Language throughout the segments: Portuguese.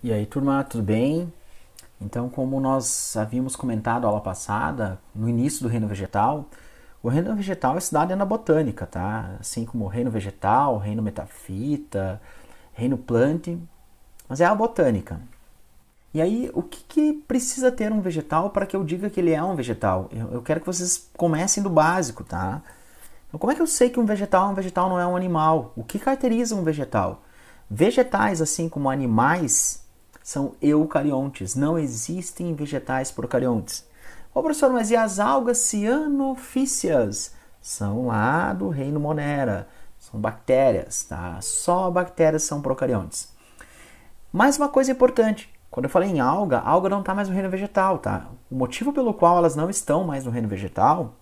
E aí, turma, tudo bem? Então, como nós havíamos comentado na aula passada, no início do reino vegetal, o reino vegetal é estudado na botânica, tá? Assim como o reino vegetal, o reino metafita, reino plante, mas é a botânica. E aí, o que precisa ter um vegetal para que eu diga que ele é um vegetal? Eu quero que vocês comecem do básico, tá? Então, como é que eu sei que um vegetal não é um animal? O que caracteriza um vegetal? Vegetais, assim como animais, são eucariontes. Não existem vegetais procariontes. Ô professor, mas e as algas cianofíceas? São lá do reino Monera. São bactérias, tá? Só bactérias são procariontes. Mais uma coisa importante. Quando eu falei em alga, a alga não está mais no reino vegetal, tá? O motivo pelo qual elas não estão mais no reino vegetal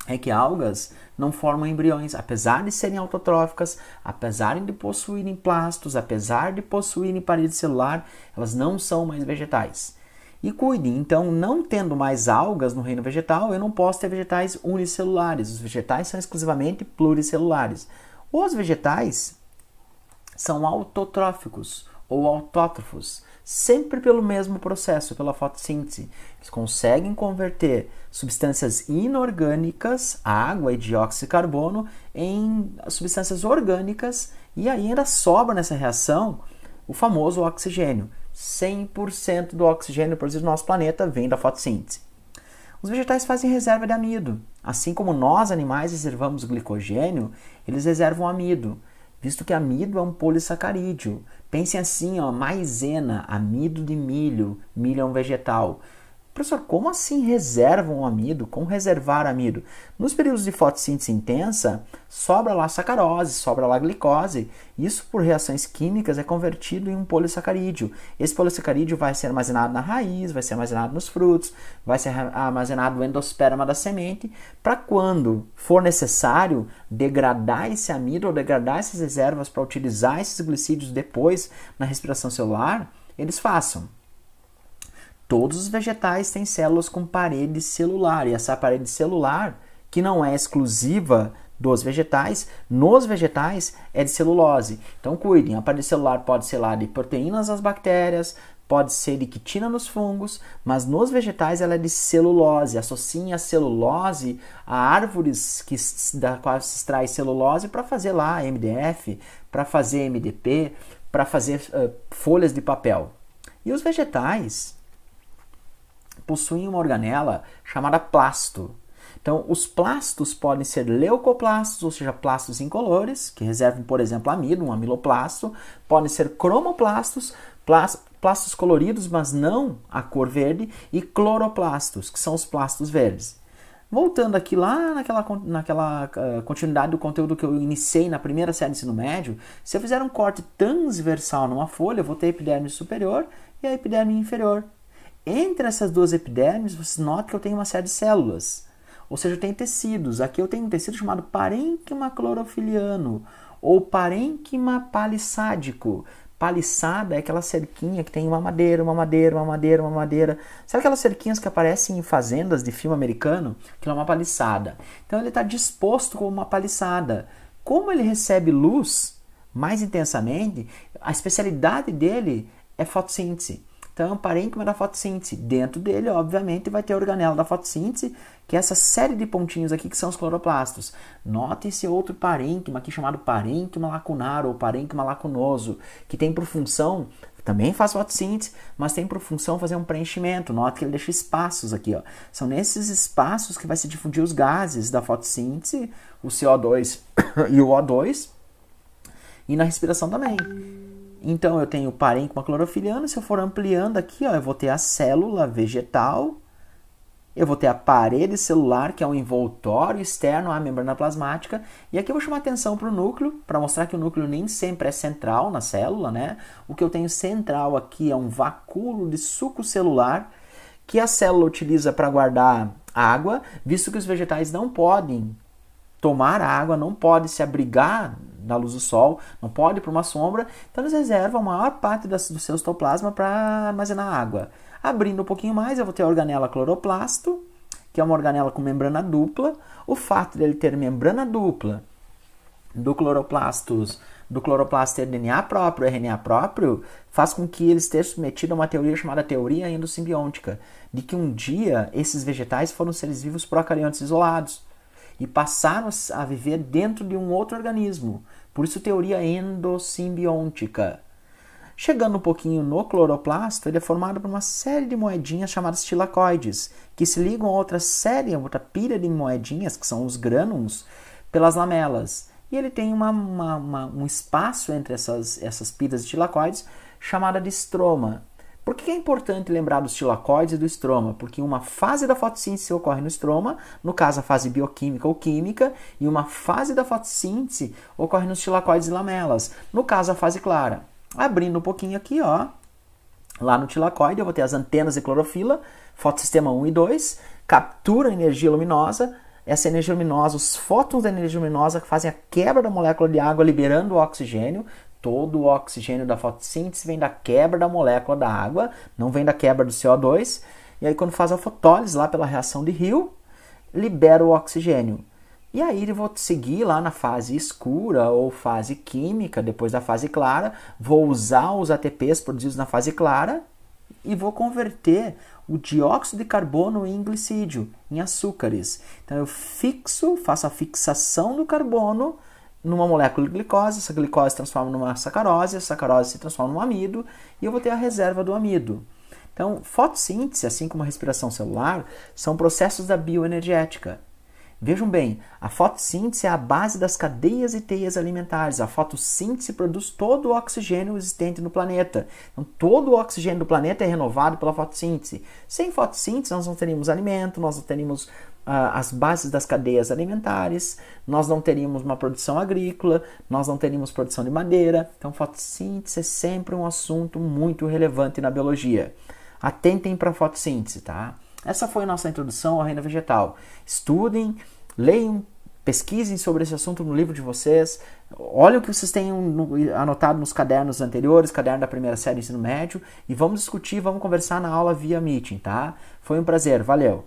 é que algas não formam embriões, apesar de serem autotróficas, apesar de possuírem plastos, apesar de possuírem parede celular, elas não são mais vegetais. E cuide, então, não tendo mais algas no reino vegetal, eu não posso ter vegetais unicelulares. Os vegetais são exclusivamente pluricelulares. Os vegetais são autotróficos ou autótrofos, sempre pelo mesmo processo, pela fotossíntese. Eles conseguem converter substâncias inorgânicas, água e dióxido de carbono, em substâncias orgânicas, e aí ainda sobra nessa reação o famoso oxigênio. 100% do oxigênio produzido no nosso planeta vem da fotossíntese. Os vegetais fazem reserva de amido. Assim como nós, animais, reservamos glicogênio, eles reservam amido, visto que amido é um polissacarídeo. Pensem assim, ó, maisena, amido de milho, milho é um vegetal. Professor, como assim reservam amido? Como reservar amido? Nos períodos de fotossíntese intensa, sobra lá sacarose, sobra lá glicose. Isso, por reações químicas, é convertido em um polissacarídeo. Esse polissacarídeo vai ser armazenado na raiz, vai ser armazenado nos frutos, vai ser armazenado no endosperma da semente, para quando for necessário degradar esse amido ou degradar essas reservas para utilizar esses glicídios depois na respiração celular, eles façam. Todos os vegetais têm células com parede celular, e essa parede celular, que não é exclusiva dos vegetais, nos vegetais é de celulose. Então cuidem, a parede celular pode ser lá de proteínas das bactérias, pode ser de quitina nos fungos, mas nos vegetais ela é de celulose. Associem a celulose a árvores da qual se extrai celulose para fazer lá MDF, para fazer MDP, para fazer folhas de papel. E os vegetais possuem uma organela chamada plasto. Então, os plastos podem ser leucoplastos, ou seja, plastos incolores, que reservam, por exemplo, amido, um amiloplasto. Podem ser cromoplastos, plastos coloridos, mas não a cor verde, e cloroplastos, que são os plastos verdes. Voltando aqui lá naquela continuidade do conteúdo que eu iniciei na primeira série de ensino médio, se eu fizer um corte transversal numa folha, eu vou ter a epiderme superior e a epiderme inferior. Entre essas duas epidermes, você nota que eu tenho uma série de células. Ou seja, eu tenho tecidos. Aqui eu tenho um tecido chamado parênquima clorofiliano ou parênquima palissádico. Paliçada é aquela cerquinha que tem uma madeira, uma madeira, uma madeira, uma madeira. Sabe aquelas cerquinhas que aparecem em fazendas de filme americano? Aquilo é uma paliçada. Então ele está disposto como uma paliçada. Como ele recebe luz mais intensamente, a especialidade dele é fotossíntese. Então, é um parênquima da fotossíntese. Dentro dele, obviamente, vai ter a organela da fotossíntese, que é essa série de pontinhos aqui que são os cloroplastos. Note esse outro parênquima aqui chamado parênquima lacunar ou parênquima lacunoso, que tem por função, também faz fotossíntese, mas tem por função fazer um preenchimento. Note que ele deixa espaços aqui, ó. São nesses espaços que vai se difundir os gases da fotossíntese, o CO2 e o O2, e na respiração também. Então, eu tenho o parênquima clorofiliano. Se eu for ampliando aqui, ó, eu vou ter a célula vegetal, eu vou ter a parede celular, que é um envoltório externo à membrana plasmática, e aqui eu vou chamar atenção para o núcleo, para mostrar que o núcleo nem sempre é central na célula, né? O que eu tenho central aqui é um vacúolo de suco celular, que a célula utiliza para guardar água, visto que os vegetais não podem tomar água, não pode se abrigar na luz do sol, não pode ir para uma sombra, então eles reservam a maior parte do seu citoplasma para armazenar água. Abrindo um pouquinho mais, eu vou ter a organela cloroplasto, que é uma organela com membrana dupla. O fato de ele ter membrana dupla do cloroplastos do cloroplasto ter DNA próprio, RNA próprio, faz com que ele esteja submetido a uma teoria chamada teoria endossimbiótica, de que um dia esses vegetais foram seres vivos procariontes isolados e passaram a viver dentro de um outro organismo. Por isso, teoria endossimbiótica. Chegando um pouquinho no cloroplasto, ele é formado por uma série de moedinhas chamadas tilacoides, que se ligam a outra pilha de moedinhas, que são os grânulos, pelas lamelas. E ele tem um espaço entre essas pilhas de tilacoides, chamada de estroma. Por que é importante lembrar dos tilacoides e do estroma? Porque uma fase da fotossíntese ocorre no estroma, no caso a fase bioquímica ou química, e uma fase da fotossíntese ocorre nos tilacoides e lamelas, no caso a fase clara. Abrindo um pouquinho aqui, ó, lá no tilacoide eu vou ter as antenas de clorofila, fotossistema 1 e 2, captura energia luminosa, essa energia luminosa, os fótons da energia luminosa que fazem a quebra da molécula de água liberando o oxigênio. Todo o oxigênio da fotossíntese vem da quebra da molécula da água, não vem da quebra do CO2. E aí quando faz a fotólise lá pela reação de Hill, libera o oxigênio. E aí eu vou seguir lá na fase escura ou fase química, depois da fase clara, vou usar os ATPs produzidos na fase clara e vou converter o dióxido de carbono em glicídio, em açúcares. Então eu faço a fixação do carbono numa molécula de glicose, essa glicose se transforma numa sacarose, a sacarose se transforma num amido e eu vou ter a reserva do amido. Então, fotossíntese, assim como a respiração celular, são processos da bioenergética. Vejam bem, a fotossíntese é a base das cadeias e teias alimentares. A fotossíntese produz todo o oxigênio existente no planeta. Então, todo o oxigênio do planeta é renovado pela fotossíntese. Sem fotossíntese, nós não teríamos alimento, nós não teríamos as bases das cadeias alimentares, nós não teríamos uma produção agrícola, nós não teríamos produção de madeira. Então, fotossíntese é sempre um assunto muito relevante na biologia. Atentem para a fotossíntese, tá? Essa foi a nossa introdução ao reino vegetal. Estudem, leiam, pesquisem sobre esse assunto no livro de vocês. Olhem o que vocês têm anotado nos cadernos anteriores, caderno da primeira série do ensino médio, e vamos discutir, vamos conversar na aula via Meeting, tá? Foi um prazer, valeu!